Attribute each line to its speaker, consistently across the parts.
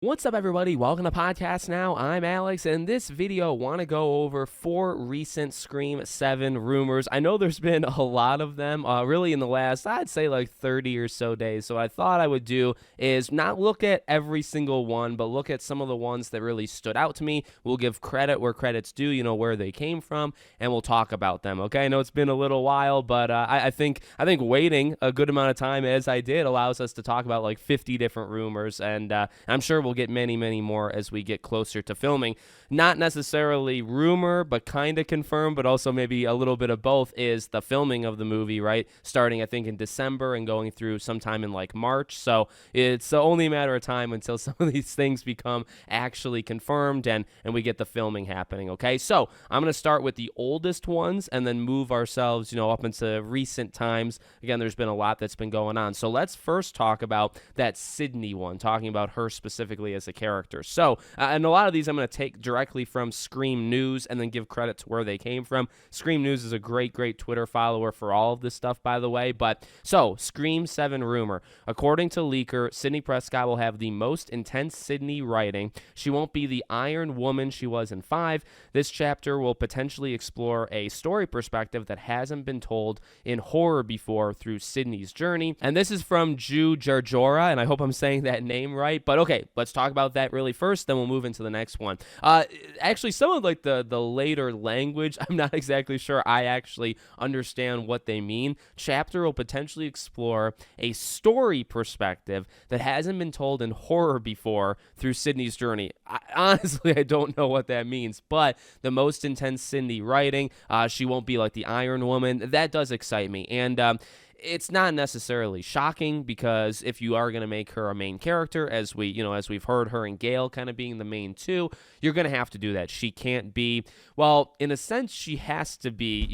Speaker 1: What's up, everybody? Welcome to Podcast Now. I'm Alex, and in this video, want to go over 4 recent Scream 7 rumors. I know there's been a lot of them, really in the last, I'd say like 30 or so days. So what I thought I would do is not look at every single one, but look at some of the ones that really stood out to me. We'll give credit where credit's due, where they came from, and we'll talk about them. Okay, I know it's been a little while, but I think waiting a good amount of time as I did allows us to talk about like 50 different rumors, and I'm sure we'll get many more as we get closer to filming. Not necessarily rumor, but kind of confirmed, but also maybe a little bit of both, is the filming of the movie, right? Starting, I think, in December and going through sometime in like March. So it's only a matter of time until some of these things become actually confirmed and we get the filming happening, okay? So I'm going to start with the oldest ones and then move ourselves, up into recent times. Again, there's been a lot that's been going on. So let's first talk about that Sidney one, talking about her specifically as a character. So, and a lot of these I'm going to take directly from Scream News and then give credit to where they came from. Scream News is a great Twitter follower for all of this stuff, by the way. But so, Scream 7 rumor. According to leaker, Sidney Prescott will have the most intense Sidney writing. She won't be the Iron Woman she was in 5. This chapter will potentially explore a story perspective that hasn't been told in horror before through Sidney's journey. And this is from Ju Jarjora, and I hope I'm saying that name right. But okay, let's talk about that really first, then we'll move into the next one. Actually, some of like the later language, I'm not exactly sure I actually understand what they mean. Chapter will potentially explore a story perspective that hasn't been told in horror before through Sidney's journey. Honestly, I don't know what that means, but the most intense Sidney writing, she won't be like the Iron Woman. That does excite me, and it's not necessarily shocking, because if you are going to make her a main character, as we've heard her and Gale kind of being the main two, you're going to have to do that. She can't be, well, in a sense, she has to be,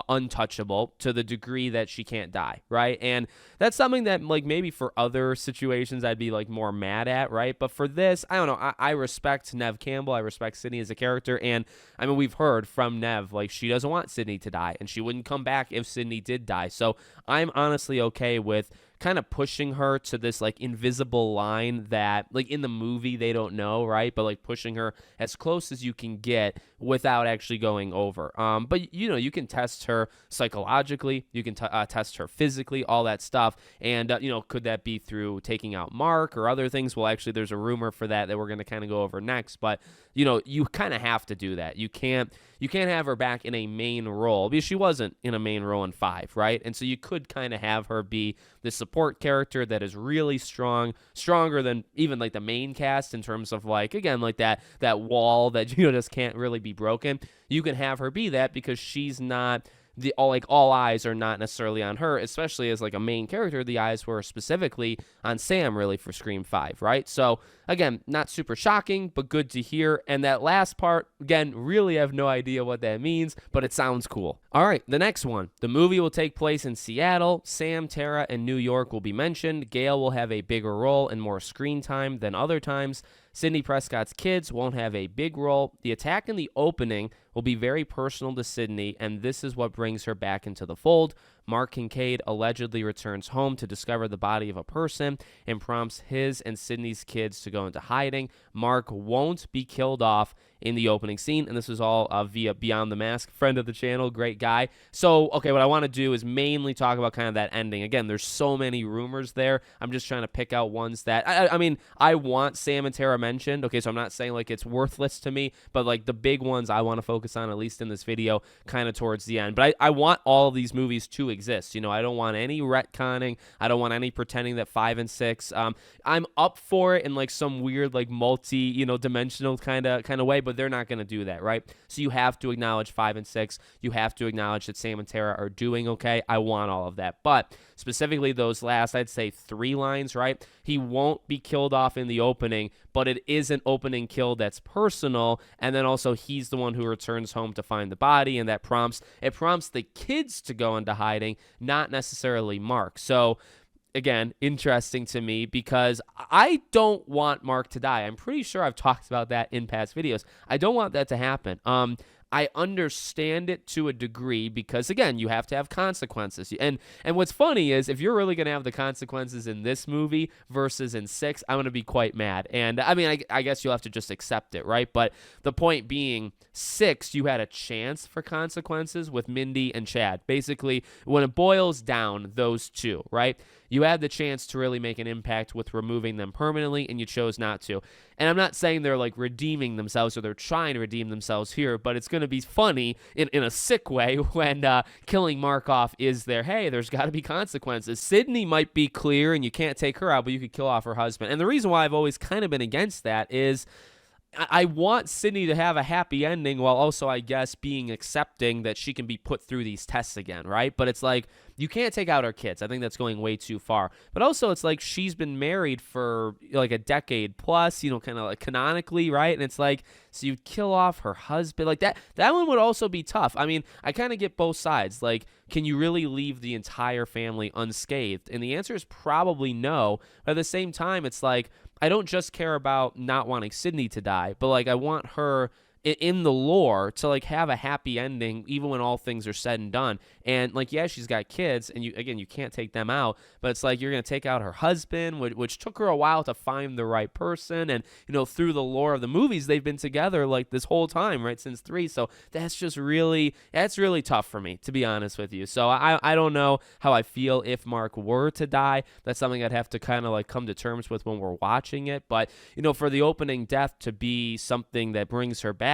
Speaker 1: untouchable to the degree that she can't die, right? And that's something that, like, maybe for other situations I'd be like more mad at, right? But for this, I don't know. I respect Neve Campbell. I respect Sidney as a character, and I mean, we've heard from Neve, like, she doesn't want Sidney to die, and she wouldn't come back if Sidney did die. So I'm honestly okay with kind of pushing her to this like invisible line that, like, in the movie they don't know, right? But like pushing her as close as you can get without actually going over. But you can test her psychologically, you can test her physically, all that stuff. And could that be through taking out Mark or other things? Well, actually, there's a rumor for that we're going to kind of go over next. But you kind of have to do that. You can't have her back in a main role, because she wasn't in a main role in 5, right? And so you could kind of have her be the support character that is really strong, stronger than even like the main cast in terms of, like, again, like that wall that just can't really be broken. You can have her be that because she's not all eyes are not necessarily on her, especially as like a main character. The eyes were specifically on Sam, really, for Scream 5, right? So again, not super shocking, but good to hear. And that last part, again, really have no idea what that means, but it sounds cool. All right, the next one. The movie will take place in Seattle. Sam, Tara, and New York will be mentioned. Gale will have a bigger role and more screen time than other times. Sidney Prescott's kids won't have a big role. The attack in the opening will be very personal to Sidney, and this is what brings her back into the fold. Mark Kincaid allegedly returns home to discover the body of a person and prompts his and Sidney's kids to go into hiding. Mark won't be killed off in the opening scene, and this is all via Beyond the Mask, friend of the channel, great guy. So, okay, what I want to do is mainly talk about kind of that ending. Again, there's so many rumors there. I'm just trying to pick out ones that, I mean, I want Sam and Tara mentioned, okay, so I'm not saying like it's worthless to me, but like the big ones I want to focus on, at least in this video, kind of towards the end. But I want all of these movies to exist. I don't want any retconning. I don't want any pretending that 5 and 6. I'm up for it in like some weird, like multi, dimensional kind of way, but they're not going to do that, right? So you have to acknowledge 5 and 6. You have to acknowledge that Sam and Tara are doing okay. I want all of that. But specifically those last, I'd say 3 lines, right? He won't be killed off in the opening, but it is an opening kill that's personal. And then also he's the one who returns home to find the body, and that prompts the kids to go into hiding, not necessarily Mark. So again, interesting to me, because I don't want Mark to die. I'm pretty sure I've talked about that in past videos. I don't want that to happen. I understand it to a degree because, again, you have to have consequences. And what's funny is if you're really going to have the consequences in this movie versus in 6, I'm going to be quite mad. And I mean, I guess you'll have to just accept it, right? But the point being, 6, you had a chance for consequences with Mindy and Chad. Basically, when it boils down, those two, right? You had the chance to really make an impact with removing them permanently, and you chose not to. And I'm not saying they're like redeeming themselves or they're trying to redeem themselves here, but it's going to be funny in a sick way when killing Mark off is there. Hey, there's got to be consequences. Sidney might be clear and you can't take her out, but you could kill off her husband. And the reason why I've always kind of been against that is I want Sidney to have a happy ending while also, I guess, being accepting that she can be put through these tests again, right? But it's like, you can't take out her kids. I think that's going way too far. But also, it's like she's been married for like a decade plus, you know, kind of like canonically, right? And it's like, so you'd kill off her husband. Like that one would also be tough. I mean, I kind of get both sides. Like, can you really leave the entire family unscathed? And the answer is probably no. But at the same time, it's like, I don't just care about not wanting Sidney to die, but like I want her in the lore to like have a happy ending even when all things are said and done. And like, yeah, she's got kids and you can't take them out, but it's like you're going to take out her husband, which took her a while to find the right person. And, you know, through the lore of the movies, they've been together like this whole time, right? Since 3. So that's really tough for me, to be honest with you. So I don't know how I feel if Mark were to die. That's something I'd have to kind of like come to terms with when we're watching it. But, you know, for the opening death to be something that brings her back,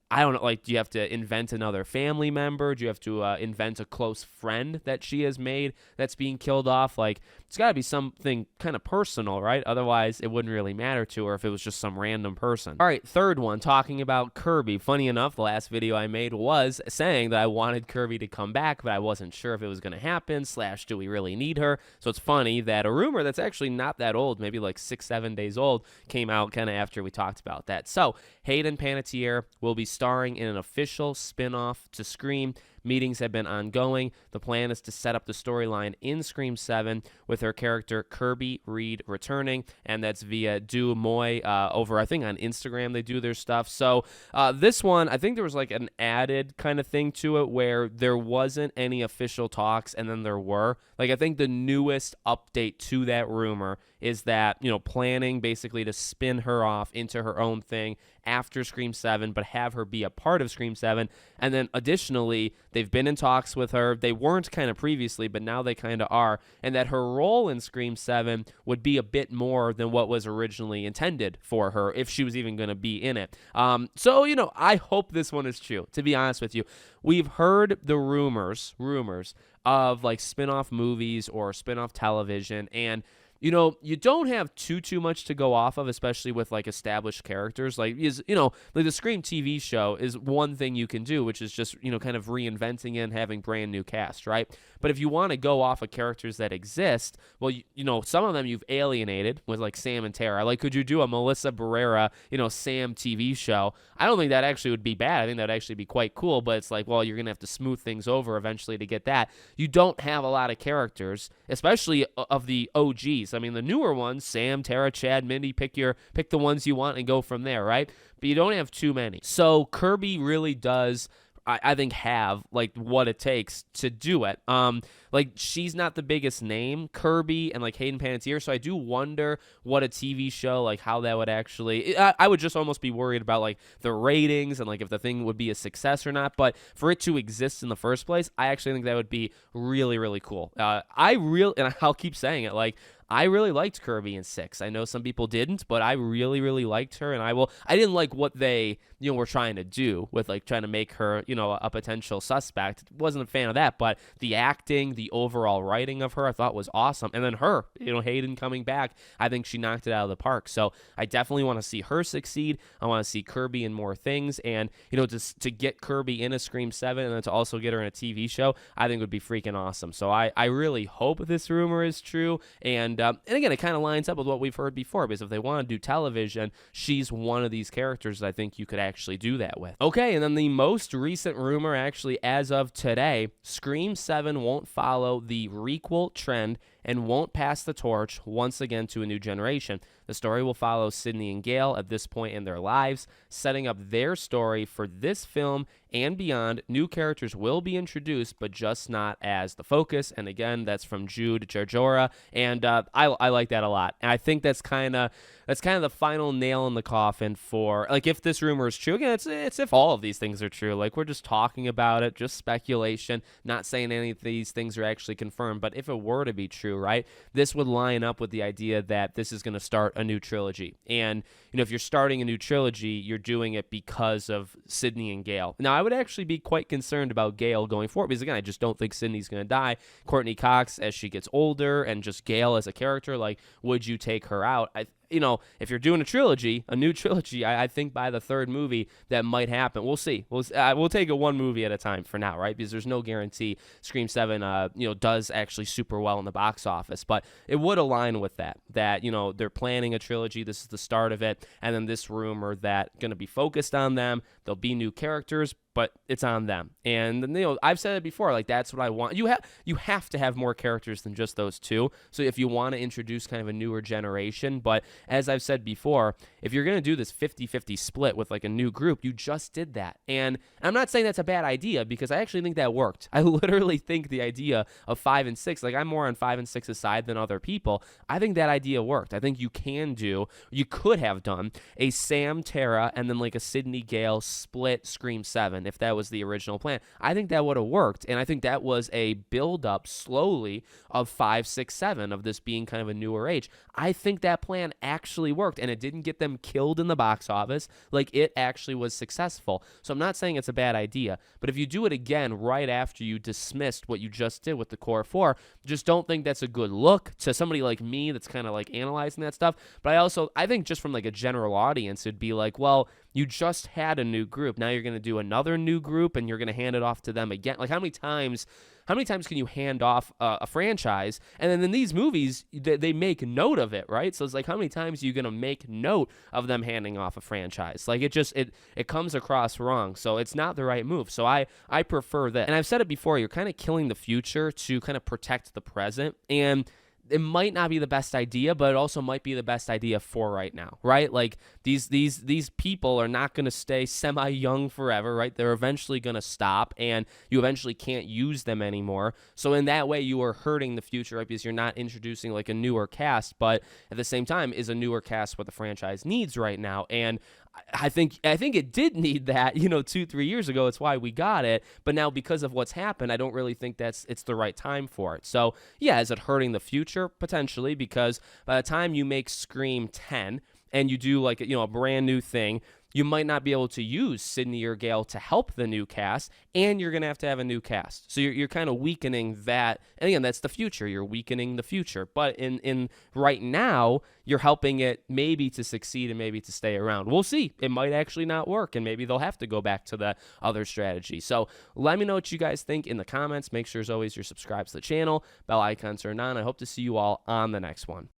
Speaker 1: I don't know, like, do you have to invent another family member? Do you have to invent a close friend that she has made that's being killed off? Like, it's got to be something kind of personal, right? Otherwise, it wouldn't really matter to her if it was just some random person. All right, third one, talking about Kirby. Funny enough, the last video I made was saying that I wanted Kirby to come back, but I wasn't sure if it was going to happen, / do we really need her? So it's funny that a rumor that's actually not that old, maybe like 6-7 days old, came out kind of after we talked about that. So Hayden Panettiere will be starring in an official spin-off to Scream. Meetings have been ongoing. The plan is to set up the storyline in Scream 7 with her character Kirby Reed returning, and that's via Do Moy over, I think, on Instagram they do their stuff. So this one, I think there was like an added kind of thing to it where there wasn't any official talks, and then there were. Like, I think the newest update to that rumor is that, you know, planning basically to spin her off into her own thing after Scream 7, but have her be a part of Scream 7. And then additionally, they've been in talks with her. They weren't kind of previously, but now they kind of are. And that her role in Scream 7 would be a bit more than what was originally intended for her, if she was even going to be in it. So, you know, I hope this one is true, to be honest with you. We've heard the rumors of like spin-off movies or spin-off television, and you know, you don't have too much to go off of, especially with like established characters. Like, you know, like the Scream TV show is one thing you can do, which is just, you know, kind of reinventing it and having brand new cast, right? But if you want to go off of characters that exist, well, you know, some of them you've alienated with like Sam and Tara. Like, could you do a Melissa Barrera, you know, Sam TV show? I don't think that actually would be bad. I think that would actually be quite cool, but it's like, well, you're going to have to smooth things over eventually to get that. You don't have a lot of characters, especially of the OGs. I mean, the newer ones, Sam, Tara, Chad, Mindy, pick the ones you want and go from there, right? But you don't have too many. So Kirby really does, I think, have like what it takes to do it. Like, she's not the biggest name, Kirby and like Hayden Panettiere, so I do wonder what a TV show, like how that would actually, I would just almost be worried about like the ratings and like if the thing would be a success or not. But for it to exist in the first place, I actually think that would be really, really cool. And I'll keep saying it, like, I really liked Kirby in 6. I know some people didn't, but I really, really liked her, and I didn't like what they, you know, were trying to do with like trying to make her, you know, a potential suspect. Wasn't a fan of that, but the acting, the overall writing of her, I thought was awesome. And then her, you know, Hayden coming back, I think she knocked it out of the park. So I definitely want to see her succeed. I want to see Kirby in more things, and you know, to get Kirby in a Scream 7 and then to also get her in a TV show, I think would be freaking awesome. So I really hope this rumor is true, and again, it kind of lines up with what we've heard before, because if they want to do television, she's one of these characters that I think you could actually do that with. Okay, and then the most recent rumor, actually as of today, Scream 7 won't follow the requel trend and won't pass the torch once again to a new generation. The story will follow Sidney and Gale at this point in their lives, setting up their story for this film and beyond. New characters will be introduced, but just not as the focus. And again, that's from Jude Jarjora, and I like that a lot. And I think that's kind of the final nail in the coffin for, like, if this rumor is true. Again, it's if all of these things are true. Like, we're just talking about it, just speculation, not saying any of these things are actually confirmed. But if it were to be true, right, this would line up with the idea that this is going to start a new trilogy. And, if you're starting a new trilogy, you're doing it because of Sidney and Gale. Now, I would actually be quite concerned about Gale going forward, because, again, I just don't think Sidney's going to die. Courtney Cox, as she gets older, and just Gale as a character, like, would you take her out? If you're doing a new trilogy, I think by the third movie that might happen. We'll see. We'll take it one movie at a time for now, right? Because there's no guarantee Scream 7, does actually super well in the box office. But it would align with that, they're planning a trilogy. This is the start of it. And then this rumor that going to be focused on them. There'll be new characters, but it's on them. And I've said it before, like, that's what I want. You have to have more characters than just those two. So if you want to introduce kind of a newer generation, but as I've said before, if you're going to do this 50-50 split with like a new group, you just did that. And I'm not saying that's a bad idea, because I actually think that worked. I literally think the idea of 5 and 6, like, I'm more on 5 and 6's side than other people. I think that idea worked. I think you could have done a Sam, Tara, and then like a Sidney Gale split Scream 7 if that was the original plan. I think that would have worked, and I think that was a build-up slowly of 5, 6, 7, of this being kind of a newer age. I think that plan actually worked, and it didn't get them killed in the box office. Like, it actually was successful. So I'm not saying it's a bad idea, but if you do it again right after you dismissed what you just did with the core 4, just don't think that's a good look to somebody like me that's kind of like analyzing that stuff. But I think just from like a general audience, it'd be like, well, you just had a new group. Now you're going to do another new group, and you're going to hand it off to them again. Like, how many times can you hand off a franchise? And then in these movies, they make note of it, right? So it's like, how many times are you going to make note of them handing off a franchise? Like, it comes across wrong. So it's not the right move. So I prefer that. And I've said it before, you're kind of killing the future to kind of protect the present. And it might not be the best idea, but it also might be the best idea for right now, right? Like, these people are not going to stay semi-young forever, right? They're eventually going to stop, and you eventually can't use them anymore. So in that way, you are hurting the future, right? Because you're not introducing like a newer cast, but at the same time, is a newer cast what the franchise needs right now? And I think it did need that, 2-3 years ago. It's why we got it. But now, because of what's happened, I don't really think it's the right time for it. So yeah, is it hurting the future? Potentially, because by the time you make Scream 10 and you do like a brand new thing, you might not be able to use Sidney or Gale to help the new cast, and you're going to have a new cast. So you're kind of weakening that. And again, that's the future. You're weakening the future. But in right now, you're helping it maybe to succeed and maybe to stay around. We'll see. It might actually not work, and maybe they'll have to go back to the other strategy. So let me know what you guys think in the comments. Make sure, as always, you're subscribed to the channel. Bell icons turned on. I hope to see you all on the next one.